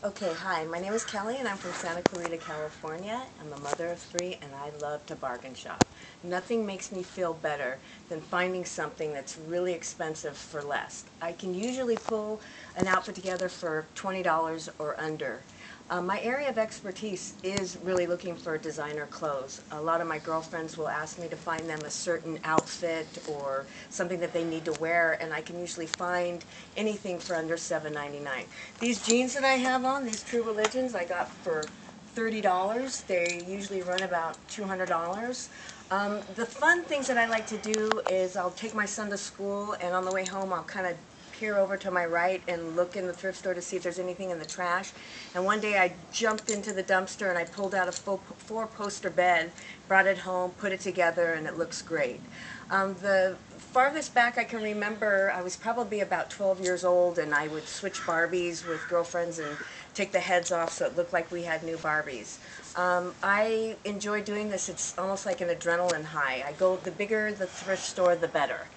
Okay, hi, my name is Kelly and I'm from Santa Clarita, California. I'm a mother of three and I love to bargain shop. Nothing makes me feel better than finding something that's really expensive for less. I can usually pull an outfit together for $20 or under. My area of expertise is really looking for designer clothes. A lot of my girlfriends will ask me to find them a certain outfit or something that they need to wear, and I can usually find anything for under $7.99. These jeans that I have on, these True Religions, I got for $30. They usually run about $200. The fun things that I like to do is I'll take my son to school, and on the way home I'll kind of peer over to my right and look in the thrift store to see if there's anything in the trash. And one day I jumped into the dumpster and I pulled out a four-poster bed, brought it home, put it together, and it looks great. The farthest back I can remember, I was probably about 12 years old, and I would switch Barbies with girlfriends and take the heads off so it looked like we had new Barbies. I enjoy doing this. It's almost like an adrenaline high. The bigger the thrift store, the better.